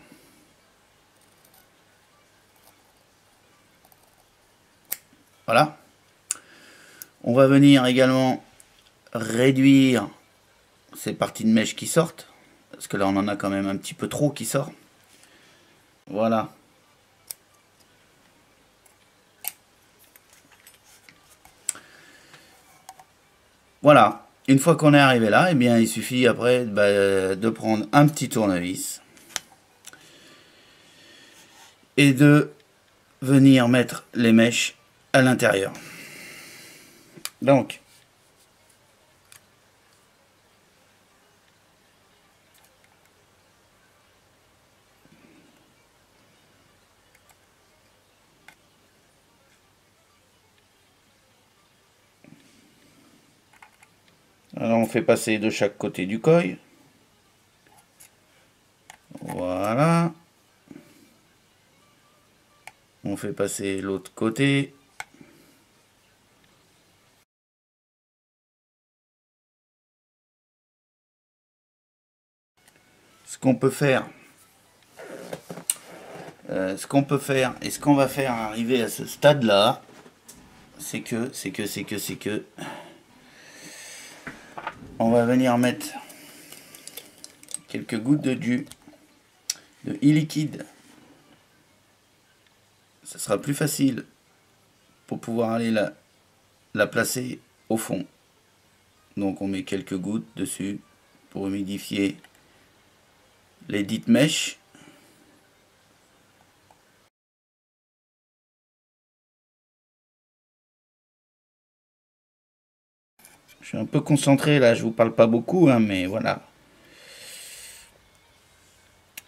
Voilà. On va venir également réduire ces parties de mèche qui sortent, parce que là on en a quand même un petit peu trop qui sort. Voilà. Voilà. Une fois qu'on est arrivé là, eh bien, il suffit après de prendre un petit tournevis et de venir mettre les mèches à l'intérieur. Donc, alors on fait passer de chaque côté du coil. Voilà. On fait passer l'autre côté. Ce qu'on peut faire, et ce qu'on va faire arriver à ce stade-là, c'est que, on va venir mettre quelques gouttes de jus de e-liquide. Ça sera plus facile pour pouvoir aller la placer au fond. Donc on met quelques gouttes dessus pour humidifier les dites mèches. Je suis un peu concentré là, je vous parle pas beaucoup, hein, mais voilà.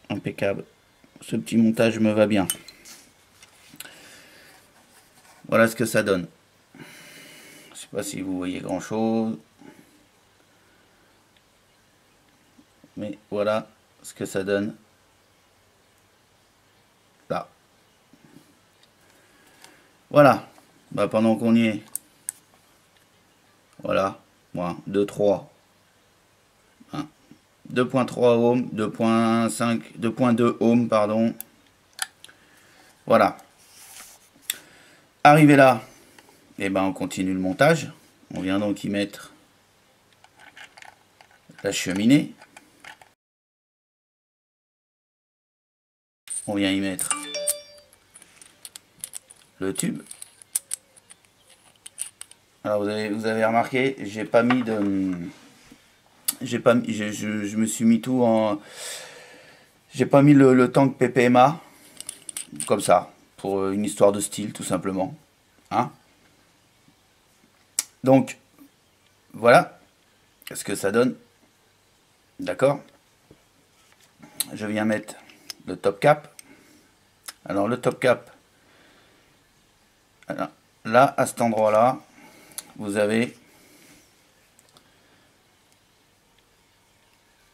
Impeccable. Ce petit montage me va bien. Voilà ce que ça donne. Je sais pas si vous voyez grand chose. Mais voilà ce que ça donne. Là. Voilà. Bah, pendant qu'on y est. Voilà. Moi, 2,3. 2,3 ohms, 2,5, 2,2 ohms, pardon. Voilà. Arrivé là, et ben on continue le montage. On vient donc y mettre la cheminée. On vient y mettre le tube. Alors vous avez remarqué, j'ai pas mis de, je me suis mis tout en, j'ai pas mis le tank PPMA comme ça pour une histoire de style tout simplement, hein. Donc voilà ce que ça donne, d'accord. Je viens mettre le top cap. Alors le top cap, alors, là à cet endroit là vous avez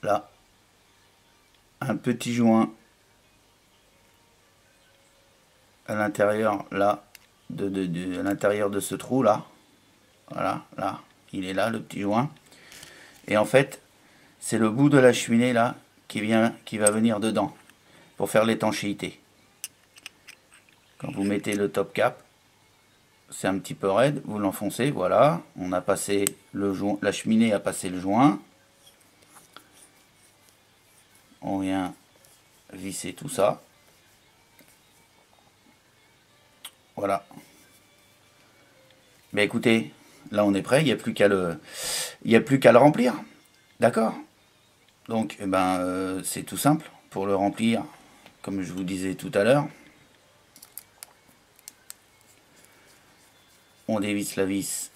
là un petit joint à l'intérieur là, à l'intérieur de ce trou là. Voilà, là, il est là le petit joint. Et en fait, c'est le bout de la cheminée là qui va venir dedans pour faire l'étanchéité. Quand vous mettez le top cap, c'est un petit peu raide, vous l'enfoncez, voilà, on a passé le joint, la cheminée a passé le joint. On vient visser tout ça. Voilà. Mais écoutez, là on est prêt, il n'y a plus qu'à le remplir. D'accord? Donc eh ben, c'est tout simple pour le remplir, comme je vous disais tout à l'heure. On dévisse la vis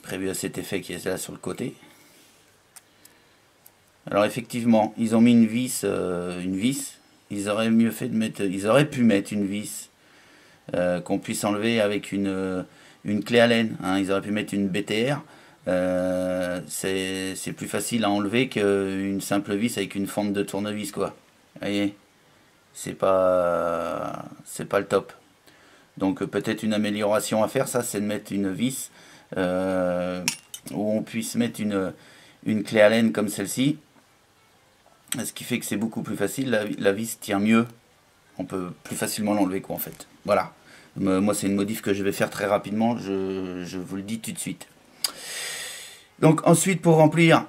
prévue à cet effet qui est là sur le côté. Alors effectivement, ils ont mis une vis. Ils auraient mieux fait de mettre, ils auraient pu mettre une vis qu'on puisse enlever avec une clé Allen. Hein. Ils auraient pu mettre une BTR. C'est plus facile à enlever qu'une simple vis avec une fente de tournevis, quoi. Vous voyez, c'est pas le top. Donc peut-être une amélioration à faire, ça, c'est de mettre une vis où on puisse mettre une clé Allen comme celle-ci. Ce qui fait que c'est beaucoup plus facile, la vis tient mieux. On peut plus facilement l'enlever, quoi, en fait. Voilà. Moi, c'est une modif que je vais faire très rapidement, je vous le dis tout de suite. Donc ensuite, pour remplir,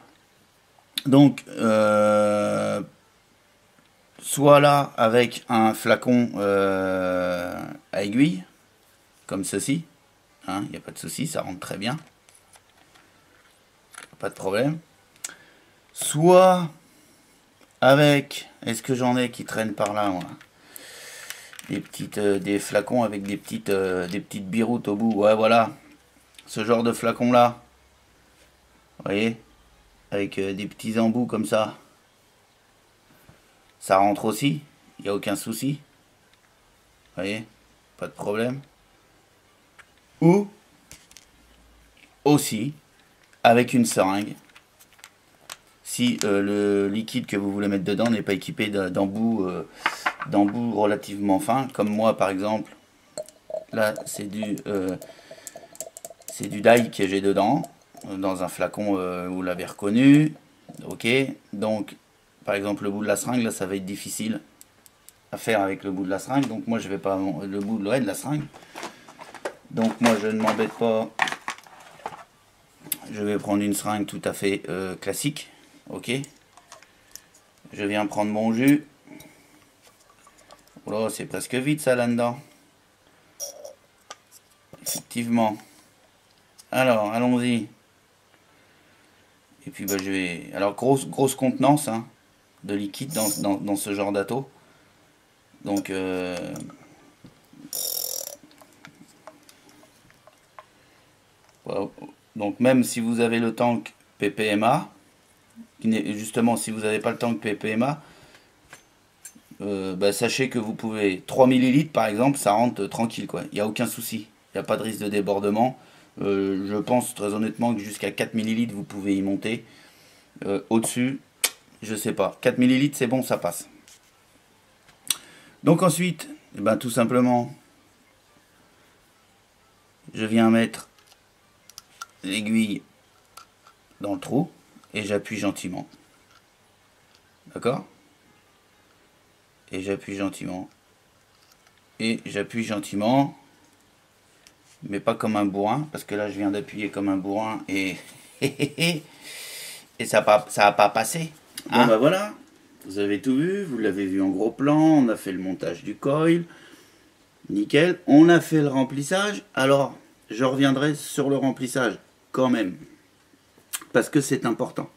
donc soit là avec un flacon à aiguille, comme ceci, hein, il n'y a pas de souci, ça rentre très bien, pas de problème. Soit avec, est-ce que j'en ai qui traînent par là, moi, des flacons avec des petites biroutes au bout, ouais, voilà, ce genre de flacon là, vous voyez, avec des petits embouts comme ça. Ça rentre aussi, il n'y a aucun souci. Vous voyez, pas de problème. Ou aussi avec une seringue. Si le liquide que vous voulez mettre dedans n'est pas équipé d'embouts relativement fins, comme moi par exemple. Là, c'est du dye que j'ai dedans, dans un flacon, vous l'avez reconnu. Ok, donc par exemple le bout de la seringue, là ça va être difficile à faire avec le bout de la seringue, donc moi je vais pas le bout de la seringue, donc moi je ne m'embête pas, je vais prendre une seringue tout à fait classique. Ok, je viens prendre mon jus. Oh, c'est presque vide ça là-dedans, effectivement. Alors allons-y. Et puis bah, je vais, alors grosse contenance, hein, de liquide dans ce genre d'atto. Donc voilà. Donc même si vous avez le tank PPMA, justement si vous n'avez pas le tank PPMA, bah, sachez que vous pouvez 3 ml par exemple, ça rentre tranquille, quoi. Il n'y a aucun souci, il n'y a pas de risque de débordement. Je pense très honnêtement que jusqu'à 4 ml vous pouvez y monter. Au-dessus, je sais pas, 4 ml c'est bon, ça passe. Donc ensuite, eh ben, tout simplement, je viens mettre l'aiguille dans le trou et j'appuie gentiment. D'accord? Et j'appuie gentiment. Et j'appuie gentiment. Mais pas comme un bourrin, parce que là je viens d'appuyer comme un bourrin et et ça a pas passé. Hein? Bon bah voilà, vous avez tout vu, vous l'avez vu en gros plan, on a fait le montage du coil, nickel, on a fait le remplissage. Alors je reviendrai sur le remplissage quand même, parce que c'est important.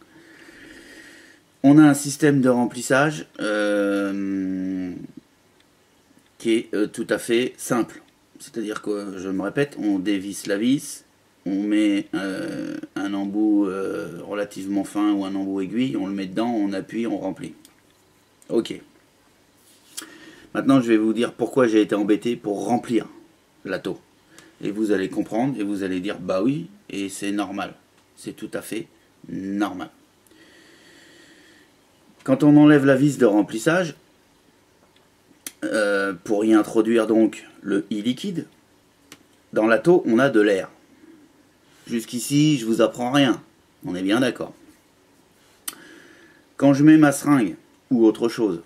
On a un système de remplissage qui est tout à fait simple. C'est-à-dire que, je me répète, on dévisse la vis, on met un embout relativement fin ou un embout aiguille, on le met dedans, on appuie, on remplit. Ok. Maintenant, je vais vous dire pourquoi j'ai été embêté pour remplir l'atto. Et vous allez comprendre et vous allez dire, bah oui, et c'est normal. C'est tout à fait normal. Quand on enlève la vis de remplissage, pour y introduire donc le e-liquide, dans l'atto, on a de l'air. Jusqu'ici, je vous apprends rien. On est bien d'accord. Quand je mets ma seringue ou autre chose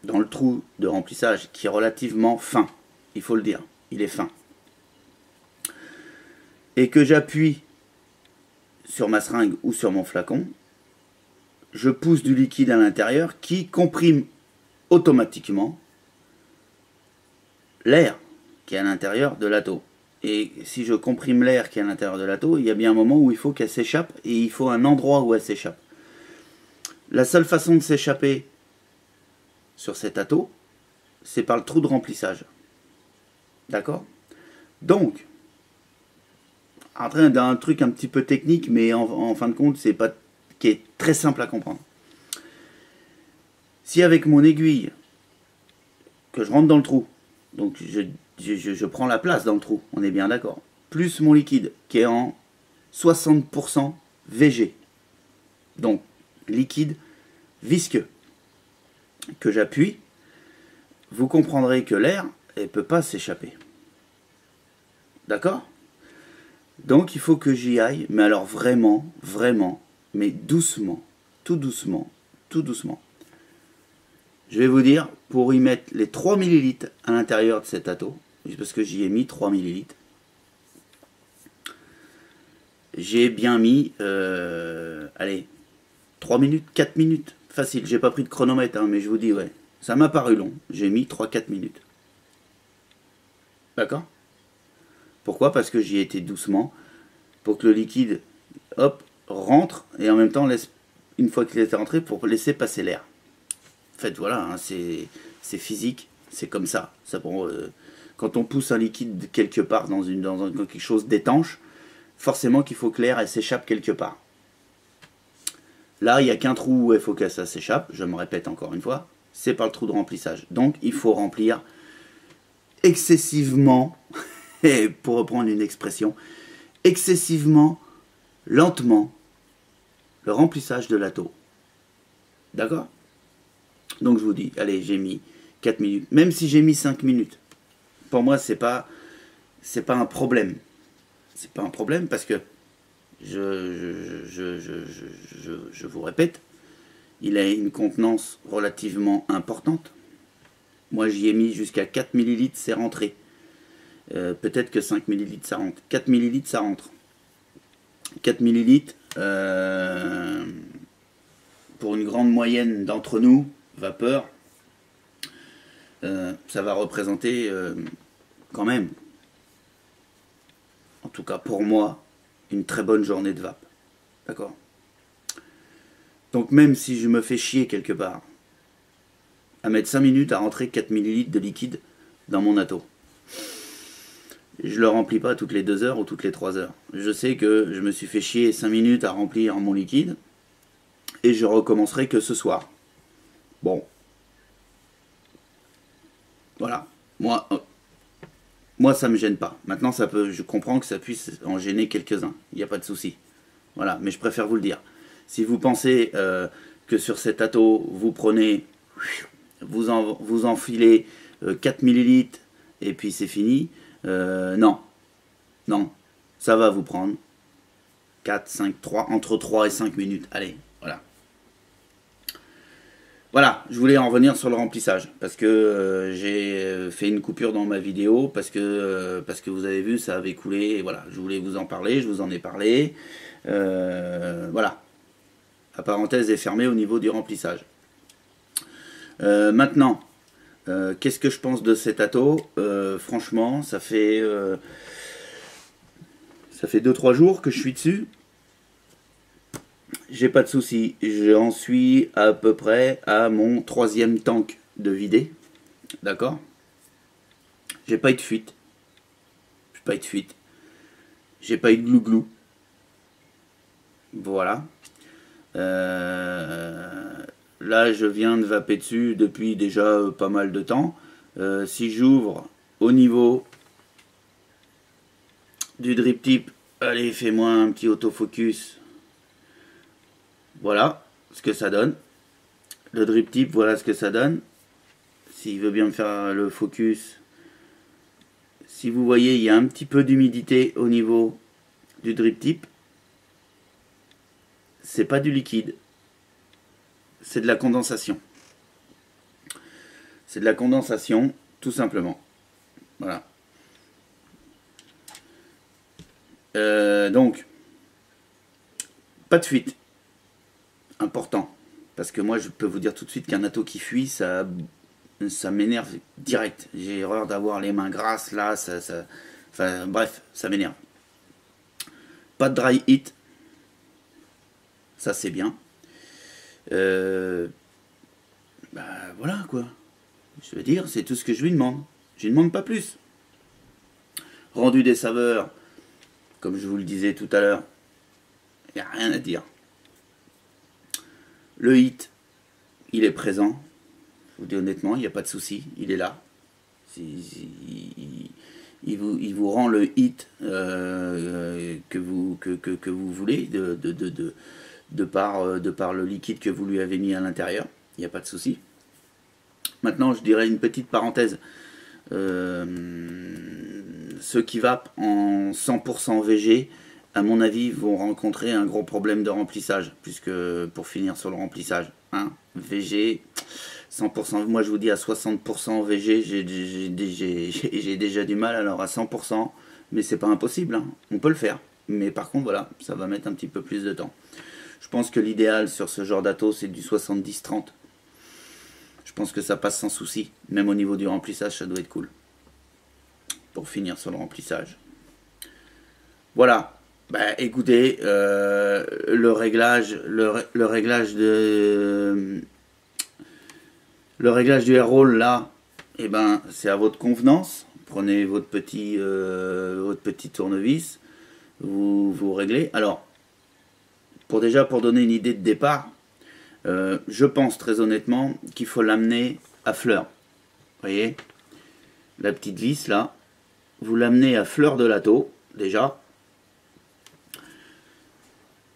dans le trou de remplissage qui est relativement fin, il faut le dire, il est fin, et que j'appuie sur ma seringue ou sur mon flacon, je pousse du liquide à l'intérieur qui comprime automatiquement l'air qui est à l'intérieur de l'atto. Et si je comprime l'air qui est à l'intérieur de l'atto, il y a bien un moment où il faut qu'elle s'échappe et il faut un endroit où elle s'échappe. La seule façon de s'échapper sur cet atto, c'est par le trou de remplissage. D'accord? Donc, en train d'un truc un petit peu technique, mais en fin de compte, c'est pas qui est très simple à comprendre. Si avec mon aiguille que je rentre dans le trou, donc je prends la place dans le trou, on est bien d'accord, plus mon liquide qui est en 60% VG, donc liquide visqueux, que j'appuie, vous comprendrez que l'air ne peut pas s'échapper. D'accord? Donc il faut que j'y aille, mais alors vraiment, vraiment, mais doucement, tout doucement, tout doucement. Je vais vous dire, pour y mettre les 3 ml à l'intérieur de cet atto, parce que j'y ai mis 3 ml, j'ai bien mis, allez, 3 minutes, 4 minutes, facile. J'ai pas pris de chronomètre, hein, mais je vous dis, ouais, ça m'a paru long. J'ai mis 3-4 minutes. D'accord? Pourquoi? Parce que j'y ai été doucement, pour que le liquide, hop, rentre, et en même temps, laisse, une fois qu'il est rentré, pour laisser passer l'air. En fait, voilà, hein, c'est physique, c'est comme ça. Quand on pousse un liquide quelque part dans quelque chose d'étanche, forcément qu'il faut que l'air s'échappe quelque part. Là, il n'y a qu'un trou où il faut que ça s'échappe, je me répète encore une fois, c'est par le trou de remplissage. Donc, il faut remplir excessivement, et pour reprendre une expression, excessivement, lentement, le remplissage de l'atto. D'accord? Donc je vous dis, allez, j'ai mis 4 minutes. Même si j'ai mis 5 minutes, pour moi, c'est pas un problème. C'est pas un problème parce que, je vous répète, il a une contenance relativement importante. Moi, j'y ai mis jusqu'à 4 ml, c'est rentré. Peut-être que 5 ml, ça rentre. 4 ml, ça rentre. 4 ml, pour une grande moyenne d'entre nous, vapeur, ça va représenter quand même, en tout cas pour moi, une très bonne journée de vape. D'accord? Donc même si je me fais chier quelque part à mettre 5 minutes à rentrer 4 ml de liquide dans mon atto, je le remplis pas toutes les 2 heures ou toutes les 3 heures. Je sais que je me suis fait chier 5 minutes à remplir mon liquide et je recommencerai que ce soir. Bon. Voilà. Moi, ça me gêne pas. Maintenant, je comprends que ça puisse en gêner quelques-uns. Il n'y a pas de souci. Voilà. Mais je préfère vous le dire. Si vous pensez que sur cet atto, vous prenez, vous enfilez 4 ml et puis c'est fini, non. Non. Ça va vous prendre 4, 5, 3, entre 3 et 5 minutes. Allez, voilà. Voilà, je voulais en revenir sur le remplissage, parce que j'ai fait une coupure dans ma vidéo, parce que vous avez vu, ça avait coulé, et voilà, je voulais vous en parler, je vous en ai parlé. Voilà, la parenthèse est fermée au niveau du remplissage. Maintenant, qu'est-ce que je pense de cet atto? Franchement, ça fait 2-3 jours que je suis dessus. J'ai pas de souci, j'en suis à peu près à mon 3e tank de vidé, d'accord? J'ai pas eu de fuite, j'ai pas eu de glouglou, voilà. Là, je viens de vaper dessus depuis déjà pas mal de temps. Si j'ouvre au niveau du drip tip, allez, fais-moi un petit autofocus. Voilà ce que ça donne. Le drip tip, voilà ce que ça donne. S'il veut bien me faire le focus. Si vous voyez, il y a un petit peu d'humidité au niveau du drip tip. C'est pas du liquide. C'est de la condensation. C'est de la condensation, tout simplement. Voilà. Donc, pas de fuite. Important. Parce que moi, je peux vous dire tout de suite qu'un atto qui fuit, ça m'énerve direct. J'ai horreur d'avoir les mains grasses, là, enfin, bref, ça m'énerve. Pas de dry hit. Ça, c'est bien. Bah, voilà, quoi. Je veux dire, c'est tout ce que je lui demande. Je lui demande pas plus. Rendu des saveurs, comme je vous le disais tout à l'heure, il n'y a rien à dire. Le hit, il est présent. Je vous dis honnêtement, il n'y a pas de souci. Il est là. Il vous rend le hit que vous voulez de par le liquide que vous lui avez mis à l'intérieur. Il n'y a pas de souci. Maintenant, je dirais une petite parenthèse. Ceux qui vapent en 100% VG, à mon avis, vont rencontrer un gros problème de remplissage, puisque pour finir sur le remplissage, hein, VG, 100%, moi je vous dis à 60% VG, j'ai déjà du mal, alors à 100%, mais c'est pas impossible, hein, on peut le faire. Mais par contre, voilà, ça va mettre un petit peu plus de temps. Je pense que l'idéal sur ce genre d'atto, c'est du 70-30. Je pense que ça passe sans souci, même au niveau du remplissage, ça doit être cool. Pour finir sur le remplissage. Voilà. Bah, écoutez, le réglage du air roll là, eh ben, c'est à votre convenance. Prenez votre petit tournevis, vous réglez. Alors, pour donner une idée de départ, je pense très honnêtement qu'il faut l'amener à fleur. Vous voyez, la petite vis là, vous l'amenez à fleur de l'atto déjà.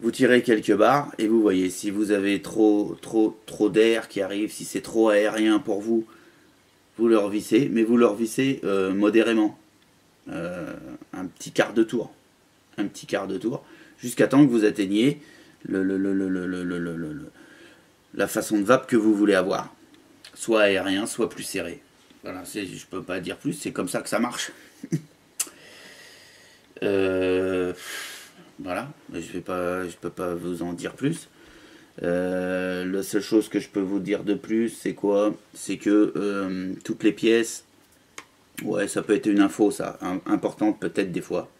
Vous tirez quelques barres et vous voyez si vous avez trop d'air qui arrive, si c'est trop aérien pour vous, vous le revissez, mais vous le revissez modérément. Un petit quart de tour. Jusqu'à temps que vous atteigniez la façon de vape que vous voulez avoir. Soit aérien, soit plus serré. Voilà, je peux pas dire plus, c'est comme ça que ça marche. Voilà, je peux pas vous en dire plus. La seule chose que je peux vous dire de plus, c'est quoi? C'est que toutes les pièces, ouais, ça peut être une info, ça, importante peut-être des fois.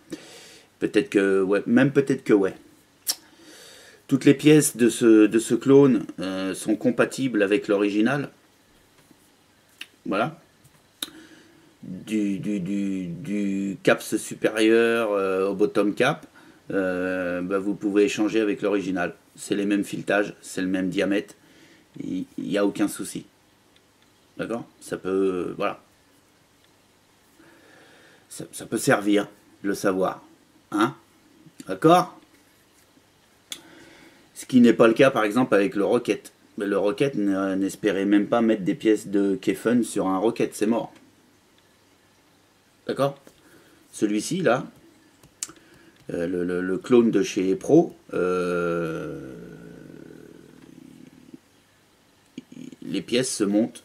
Peut-être que, ouais, même peut-être que, ouais. Toutes les pièces de ce clone sont compatibles avec l'original. Voilà. Du caps supérieur au bottom cap, bah vous pouvez échanger avec l'original. C'est les mêmes filetages, c'est le même diamètre. Il n'y a aucun souci. D'accord? Ça peut... voilà. Ça peut servir, de le savoir. Hein? D'accord? Ce qui n'est pas le cas, par exemple, avec le Rocket. Mais le Rocket, n'espérez même pas mettre des pièces de Kefun sur un Rocket, c'est mort. D'accord? Celui-ci, là, le clone de chez Pro, les pièces se montent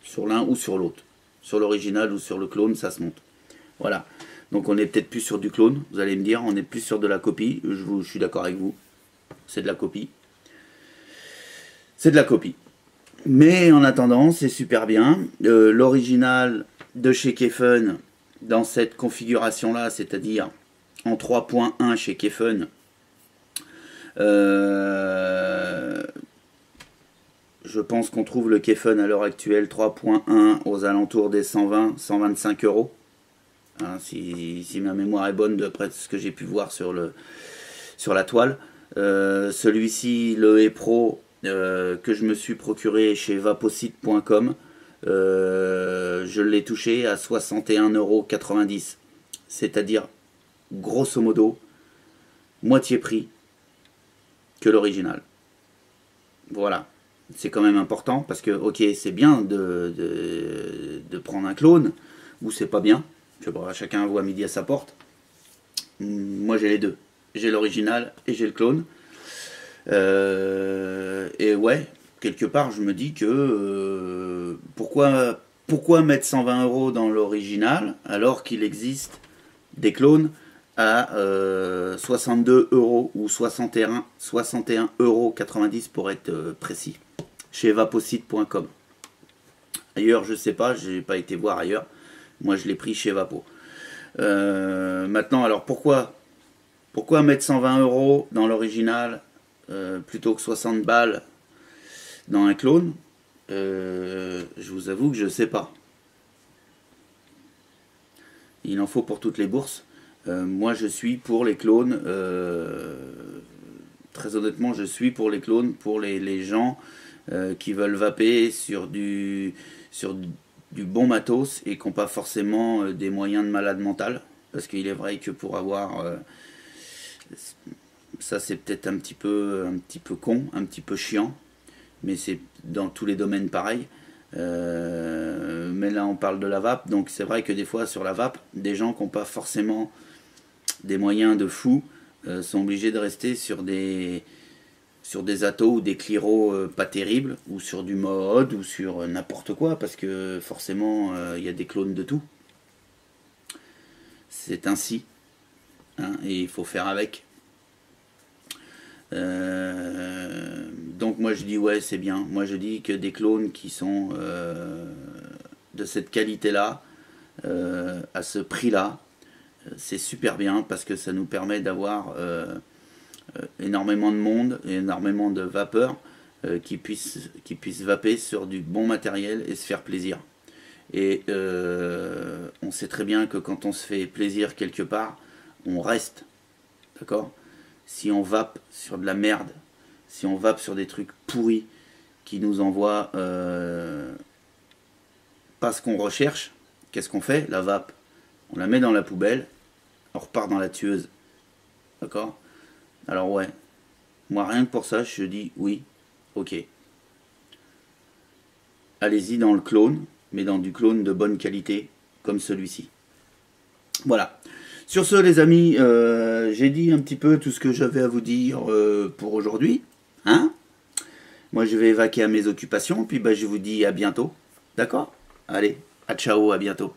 sur l'un ou sur l'autre. Sur l'original ou sur le clone, ça se monte. Voilà. Donc on n'est peut-être plus sur du clone, vous allez me dire, on est plus sur de la copie. Je suis d'accord avec vous. C'est de la copie. C'est de la copie. Mais en attendant, c'est super bien. L'original de chez Kefun, dans cette configuration-là, c'est-à-dire en 3.1 chez Kefun, je pense qu'on trouve le Kefun à l'heure actuelle 3.1 aux alentours des 120-125 €. Hein, si ma mémoire est bonne d'après ce que j'ai pu voir sur la toile. Celui-ci, le E-Pro, que je me suis procuré chez vaposite.com, je l'ai touché à 61,90 €. C'est-à-dire, grosso modo, moitié prix que l'original. Voilà. c'est quand même important, parce que, ok, c'est bien de prendre un clone, ou c'est pas bien. Je sais pas, chacun voit midi à sa porte. Moi, j'ai les deux. J'ai l'original et j'ai le clone. Et ouais, quelque part, je me dis que pourquoi mettre 120 euros dans l'original alors qu'il existe des clones à 62 euros ou 61 euros 90 pour être précis, chez vaposite.com. Ailleurs, je sais pas, j'ai pas été voir ailleurs. Moi, je l'ai pris chez Vapo. Maintenant, alors pourquoi mettre 120 euros dans l'original plutôt que 60 balles dans un clone? Je vous avoue que je sais pas. Il en faut pour toutes les bourses. Moi, je suis pour les clones. Très honnêtement, je suis pour les clones, pour les gens qui veulent vaper sur du bon matos et qui n'ont pas forcément des moyens de malade mental. Parce qu'il est vrai que pour avoir... ça, c'est peut-être un petit peu con, un petit peu chiant. Mais c'est dans tous les domaines pareil. Mais là, on parle de la vape. Donc, c'est vrai que des fois, sur la vape, des gens qui n'ont pas forcément des moyens de fou sont obligés de rester sur des atos ou des cliros pas terribles, ou sur du mode, ou sur n'importe quoi, parce que forcément il y a des clones de tout. C'est ainsi, hein, et il faut faire avec. Donc moi je dis ouais, c'est bien. Moi je dis que des clones qui sont de cette qualité là, à ce prix là, c'est super bien, parce que ça nous permet d'avoir énormément de monde et énormément de vapeurs qui puissent vaper sur du bon matériel et se faire plaisir. Et on sait très bien que quand on se fait plaisir quelque part, on reste. D'accord? Si on vape sur de la merde, si on vape sur des trucs pourris qui nous envoient pas ce qu'on recherche, qu'est-ce qu'on fait? La vape, on la met dans la poubelle, on repart dans la tueuse. D'accord? Alors ouais, moi rien que pour ça, je dis oui, ok. Allez-y dans le clone, mais dans du clone de bonne qualité, comme celui-ci. Voilà. Sur ce, les amis, j'ai dit un petit peu tout ce que j'avais à vous dire pour aujourd'hui. Hein? Moi, je vais vaquer à mes occupations, puis bah, je vous dis à bientôt. D'accord? Allez, à ciao, à bientôt.